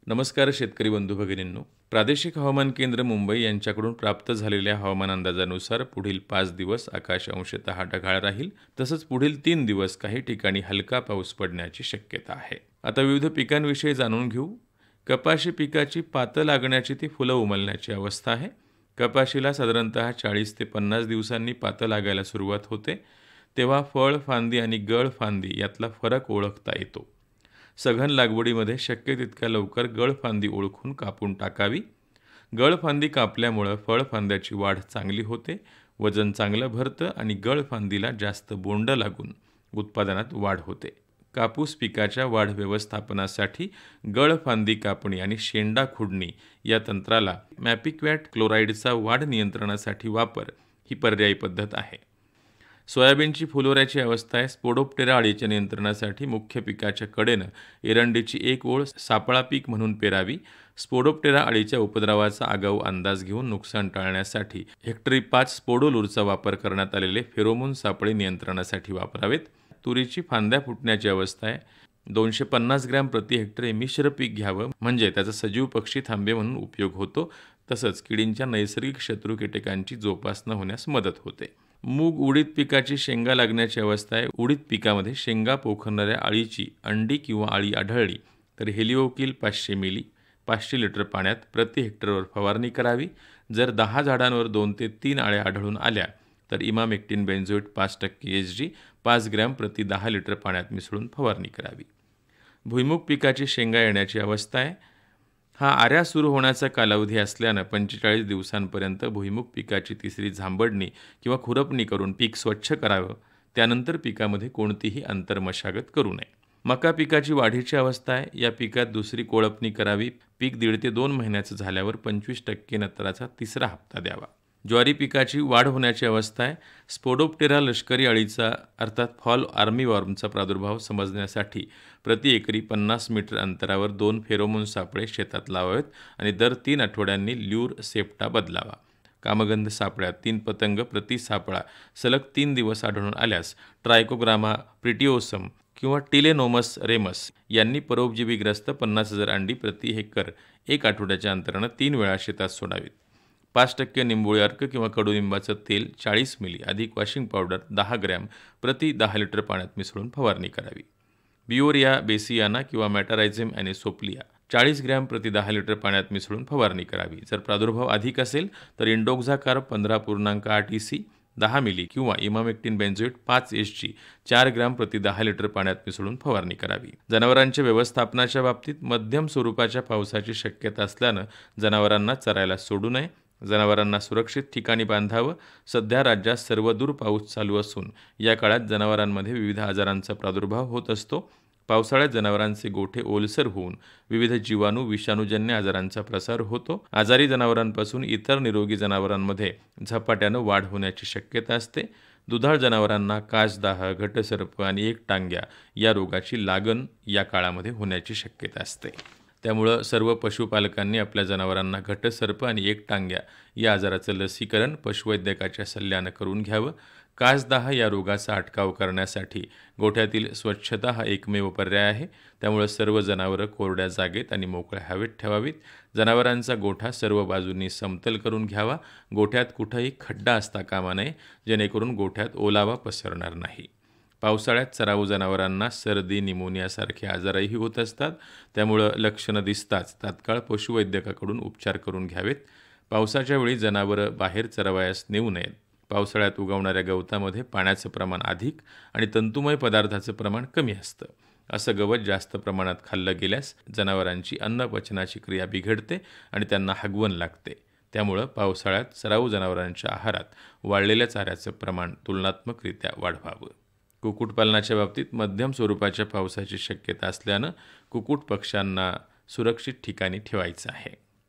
नमस्कार शेतकरी बंधू भगिनींनो. प्रादेशिक हवामान केंद्र मुंबई यांच्याकडून प्राप्त झालेल्या हवामान अंदाजानुसार पुढील 5 दिवस आकाश अंशतः ढगाळ राहील. तसंच पुढील 3 दिवस काही ठिकाणी हलका पाऊस पडण्याची शक्यता आहे. आता विविध पिकांविषयी जाणून घेऊ. कपाशी पिकाची पातं लागण्याची ती फुलं उमलण्याची अवस्था आहे. कपाशीला साधारणतः 40 ते 50 दिवसांनी पातं लागायला सुरुवात होते. तेव्हा फळ फांदी आणि गळ फांदी यातला फरक ओळखता येतो. सघन लागवडीमध्ये शक्य तितक्या लवकर गळफांदी ओळखून कापून टाकावी. गळफांदी कापल्यामुळं फळफांद्याची वाढ चांगली होते, वजन चांगलं भरतं आणि गळफांदीला जास्त बोंड लागून उत्पादनात वाढ होते. कापूस पिकाच्या वाढ व्यवस्थापनासाठी गळफांदी कापणी आणि शेंडा खुडणी या तंत्राला मॅपिक्वॅट क्लोराईडचा वाढ नियंत्रणासाठी वापर ही पर्यायी पद्धत आहे. सोयाबीनची फुलोऱ्याची अवस्था आहे. स्पोडोप्टेरा अळीच्या नियंत्रणासाठी मुख्य पिकाच्या कडेनं एरंडीची एक ओळ सापळा पीक म्हणून पेरावी. स्पोडोप्टेरा अळीच्या उपद्रवाचा आगाऊ अंदाज घेऊन नुकसान टाळण्यासाठी हेक्टरी 5 स्पोडोलूरचा वापर करण्यात आलेले फेरोमोन सापळे नियंत्रणासाठी वापरावेत. तुरीची फांद्या फुटण्याची अवस्था आहे. 250 ग्रॅम प्रति हेक्टर मिश्र पीक घ्यावं, म्हणजे त्याचा सजीव पक्षी थांबे म्हणून उपयोग होतो. तसंच किडींच्या नैसर्गिक शत्रू कीटकांची जोपासना होण्यास मदत होते. मूग उडीद पिकाची शेंगा लागण्याची अवस्था आहे. उडीद पिकामध्ये शेंगा पोखरणाऱ्या अळीची अंडी किंवा अळी आढळली तर हेलिओकिल 500 मिली 500 लिटर पाण्यात प्रति हेक्टरवर फवारणी करावी. जर 10 झाडांवर 2 ते 3 अळ्या आढळून आल्या तर इमामेक्टिन बेंझोएट 5% Hg 5 ग्रॅम प्रति 10 लिटर पाण्यात मिसळून फवारणी करावी. भुईमुग पिकाची शेंगा येण्याची अवस्था आहे. हा आऱ्या सुरू होण्याचा कालावधी असल्यानं 45 दिवसांपर्यंत भुईमुग पिकाची तिसरी झांबडणी किंवा खुरपणी करून पीक स्वच्छ करावं. त्यानंतर पिकामध्ये कोणतीही आंतरमशागत करू नये. मका पिकाची वाढीची अवस्था आहे. या पिकात दुसरी कोळपणी करावी. पीक 1.5 ते 2 महिन्याचं झाल्यावर 25% नत्राचा तिसरा हप्ता द्यावा. ज्वारी पिकाची वाढ होण्याची अवस्था आहे. स्पोडोप्टेरा लष्करी अळीचा अर्थात फॉल आर्मीवॉर्मचा प्रादुर्भाव समजण्यासाठी प्रति एकरी 50 मीटर अंतरावर 2 फेरोमोन सापळे शेतात लावावेत आणि दर 3 आठवड्यांनी ल्यूर सेप्टा बदलावा. कामगंध सापळ्यात 3 पतंग प्रति सापळा सलग 3 दिवस आढळून आल्यास ट्रायकोग्रामा प्रिटिओसम किंवा टिलेनोमस रेमस यांनी परोपजीवीग्रस्त 50,000 अंडी प्रति हेक्टर 1 आठवड्याच्या अंतरानं 3 वेळा शेतात सोडावीत. 5% निंबोळी अर्क किंवा कडुलिंबाचं तेल 40 मिली अधिक वॉशिंग पावडर 10 ग्रॅम प्रति 10 लिटर पाण्यात मिसळून फवारणी करावी. बिओरिया बेसियाना किंवा मॅटारायझिम ॲनिसोप्लिया 40 ग्रॅम प्रति 10 लिटर पाण्यात मिसळून फवारणी करावी. जर प्रादुर्भाव अधिक असेल तर इंडोक्झाकार 15.8 EC 10 मिली किंवा इमामेक्टिन बेंझोएट 5 Hg 4 ग्रॅम प्रति 10 लिटर पाण्यात मिसळून फवारणी करावी. जनावरांच्या व्यवस्थापनाच्या बाबतीत मध्यम स्वरूपाच्या पावसाची शक्यता असल्यानं जनावरांना चरायला सोडू नये. जनावरांना सुरक्षित ठिकाणी बांधावं. सध्या राज्यात सर्वदूर पाऊस चालू असून या काळात जनावरांमध्ये विविध आजारांचा प्रादुर्भाव होत असतो. पावसाळ्यात जनावरांचे गोठे ओलसर होऊन विविध जीवाणू विषाणूजन्य आजारांचा प्रसार होतो. आजारी जनावरांपासून इतर निरोगी जनावरांमध्ये झपाट्यानं वाढ होण्याची शक्यता असते. दुधाळ जनावरांना कासदाह, घटसर्प आणि एकटांग्या या रोगाची लागण या काळामध्ये होण्याची शक्यता असते. त्यामुळं सर्व पशुपालकांनी आपल्या जनावरांना घटसर्प आणि एकटांग्या या आजाराचं लसीकरण पशुवैद्यकाच्या सल्ल्यानं करून घ्यावं. कासदाह या रोगाचा अटकाव करण्यासाठी गोठ्यातील स्वच्छता हा एकमेव पर्याय आहे. त्यामुळं सर्व जनावरं कोरड्या जागेत आणि मोकळ्या हवेत ठेवावीत. जनावरांचा गोठा सर्व बाजूंनी समतल करून घ्यावा. गोठ्यात कुठंही खड्डा असता कामा नये, जेणेकरून गोठ्यात ओलावा पसरणार नाही. पावसाळ्यात चराऊ जनावरांना सर्दी, निमोनियासारखे आजारही होत असतात. त्यामुळं लक्षणं दिसताच तात्काळ पशुवैद्यकाकडून उपचार करून घ्यावेत. पावसाच्या वेळी जनावरं बाहेर चरवायास नेऊ नयेत. पावसाळ्यात उगवणाऱ्या गवतामध्ये पाण्याचं प्रमाण अधिक आणि तंतुमय पदार्थाचं प्रमाण कमी असतं. असं गवत जास्त प्रमाणात खाल्लं गेल्यास जनावरांची अन्नपचनाची क्रिया बिघडते आणि त्यांना हगवण लागते. त्यामुळं पावसाळ्यात चराऊ जनावरांच्या आहारात वाळलेल्या चाऱ्याचं प्रमाण तुलनात्मकरित्या वाढवावं. कुक्कुटपालनाच्या बाबतीत मध्यम स्वरूपाच्या पावसाची शक्यता असल्यानं कुक्कुट पक्ष्यांना सुरक्षित ठिकाणी ठेवायचं आहे.